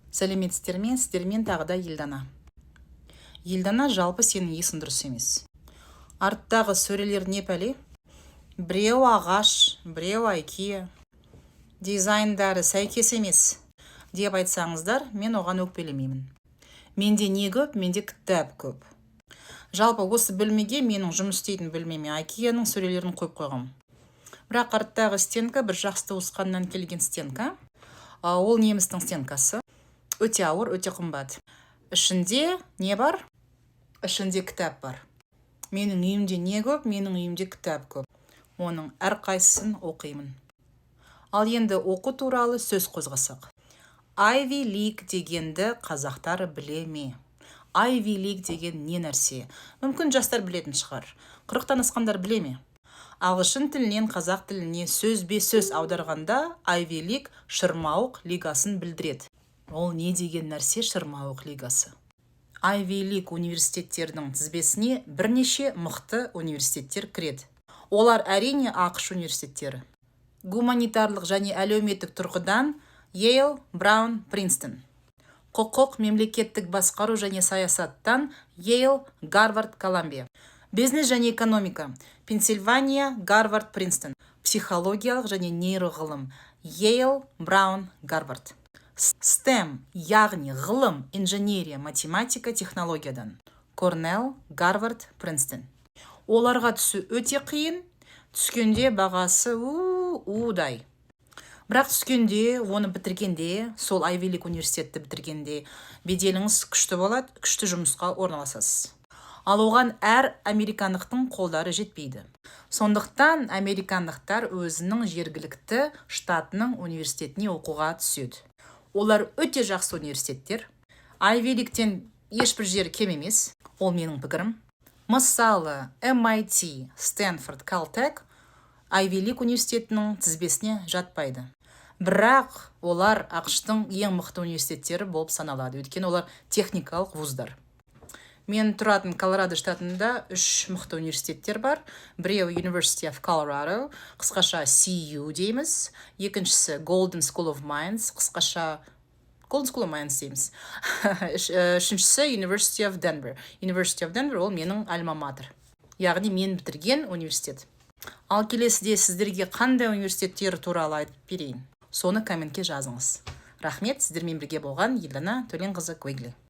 Сәлеметсіздер ме? Сіздермен тағы да Елдана. Елдана, жалпы сенің есің дұрыс емес. Арттағы сөрелер не пәле? Біреу ағаш, біреу IKEA. Дизайндары сәйкес емес деп айтсаңыздар, мен оған өкпелемеймін. Менде не көп? Менде кітап көп. Жалпы осы бөлмеге менің жұмыс істейтін бөлмеме IKEA-ның сөрелерін қойып қойғам. Бірақ арттағы стенка бір жақсы туысқаннан келген стенка. Ол немістің стенкасы. Өте ауыр, өте қымбат. Ішінде не бар? Ішінде кітап бар. Менің үйімде не көп? Менің үйімде кітап көп. Оның әрқайсысын оқимын. Ал енді оқу туралы сөз қозғасақ. Ivy League дегенді қазақтар біле ме? Ivy League деген не нәрсе? Мүмкін жастар білетін шығар. 40-тан асқандар біле ме? Ағылшын тілінен қазақ тіліне сөзбе-сөз аударғанда Ivy League шырмауық лигасын білдіреді. Ол не деген нәрсе шырмауық лигасы? Ivy League университеттердің тізбесіне бірнеше мықты университеттер кіреді. Олар әрине ақш университеттері. Гуманитарлық және әлеуметтік тұрғыдан Yale, Brown, Princeton. Құқық, мемлекеттік басқару және саясаттан Yale, Гарвард, Колумбия. Бизнес және экономика Пенсильвания, Гарвард, Принстон. Психологиялық және нейроғылым Yale, Brown, Гарвард. STEM, яғни ғылым, инженерия, математика, технологиядан Корнелл, Гарвард, Принстон. Оларға түсу өте қиын, түскенде бағасы удай. Бірақ түскенде, оны бітіргенде, сол Ivy League университетті бітіргенде беделіңіз күшті болады, күшті жұмысқа орналасасыз. Ал оған әр американдықтың қолдары жетпейді. Сондықтан американдықтар өзінің жергілікті штатының университетіне оқуға түседі. Олар өте жақсы университеттер. Ivy League'тен ешбір жері кем емес. Ол менің пікірім. Мысалы, MIT, Stanford, Caltech Ivy League университетінің тізбесіне жатпайды. Бірақ олар ақштың ең мықты университеттері болып саналады. Өйткені олар техникалық вуздар. Мен тұратын Колорадо штатында 3 мықты университеттер бар. Біреу University of Colorado, қысқаша CU дейміз. Екіншісі Golden School of Mines, қысқаша Golden School of Mines дейміз. Үшіншісі University of Denver. University of Denver ол менің альма-матер. Яғни мен бітірген университет. Ал келесіде сіздерге қандай университеттер туралы айтып берейін? Соны комментке жазыңыз. Рахмет, сіздермен бірге болған Елдана Төленқызы Квегли.